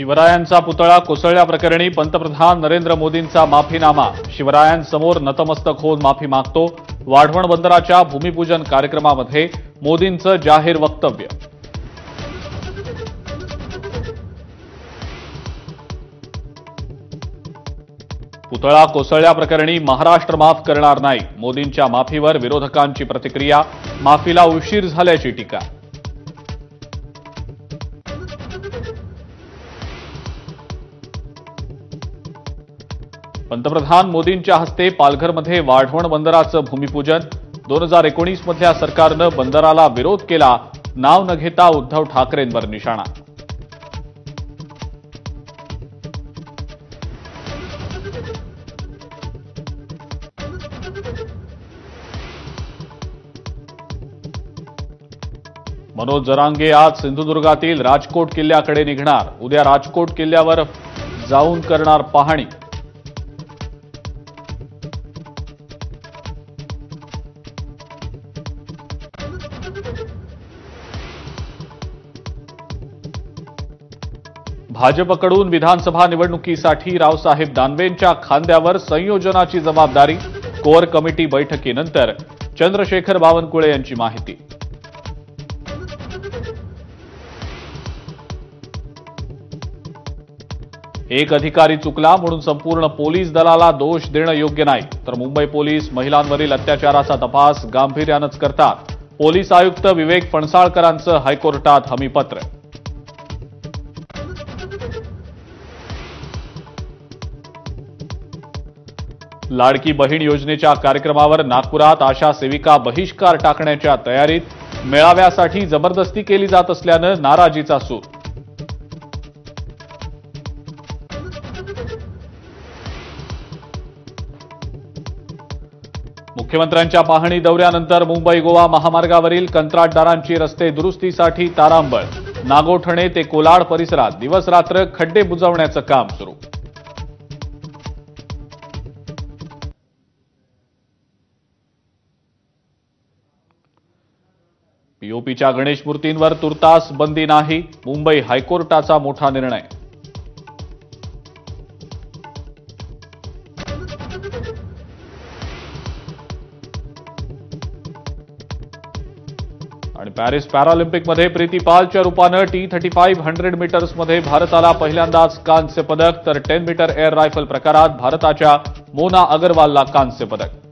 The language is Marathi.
शिवरायांचा पुतळा कोसळल्याप्रकरणी पंतप्रधान नरेंद्र मोदींचा माफीनामा। शिवरायांसमोर नतमस्तक होऊन माफी मागतो। वाढवण बंदराच्या भूमिपूजन कार्यक्रमामध्ये मोदींचं जाहीर वक्तव्य। पुतळा कोसळल्याप्रकरणी महाराष्ट्र माफ करणार नाही। मोदींच्या माफीवर विरोधकांची प्रतिक्रिया। माफीला उशीर झाल्याची टीका। पंतप्रधान मोदींच्या हस्ते पालघरमध्ये वाढवण बंदराचं भूमिपूजन। 2019 मधल्या सरकारनं बंदराला विरोध केला। नाव न घेता उद्धव ठाकरेंवर निशाणा। मनोज जरांगे आज सिंधुदुर्गातील राजकोट किल्ल्याकडे निघणार। उद्या राजकोट किल्ल्यावर जाऊन करणार पाहणी। भाजपकडून विधानसभा निवडणुकीसाठी रावसाहेब दानवेंच्या खांद्यावर संयोजनाची जबाबदारी। कोर कमिटी बैठकीनंतर चंद्रशेखर बावनकुळे यांची माहिती। एक अधिकारी चुकला म्हणून संपूर्ण पोलीस दलाला दोष देणं योग्य नाही, तर मुंबई पोलीस महिलांवरील अत्याचाराचा तपास गांभीर्यानंच करतात। पोलीस आयुक्त विवेक फणसाळकरांचं हायकोर्टात हमीपत्र। लाडकी बहीण योजनेच्या कार्यक्रमावर नागपुरात आशा सेविका बहिष्कार टाकण्याच्या तयारीत। मेळाव्यासाठी जबरदस्ती केली जात असल्यानं नाराजीचा सूर। मुख्यमंत्र्यांच्या पाहणी दौऱ्यानंतर मुंबई गोवा महामार्गावरील कंत्राटदारांची रस्ते दुरुस्तीसाठी तारांबळ। नागोठणे ते कोलाड परिसरात दिवस रात्र खड्डे बुजवण्याचं काम सुरू। पीओपीच्या गणेश मूर्तींवर तुर्तास बंदी नाही। मुंबई हायकोर्टाचा मोठा निर्णय। आणि पॅरिस पॅरालिम्पिकमध्ये प्रीती पालच्या रूपानं T35 100 मीटर्समध्ये भारताला पहिल्यांदाच कांस्य पदक, तर 10 मीटर एअर रायफल प्रकारात भारताच्या मोना अग्रवालला कांस्य पदक।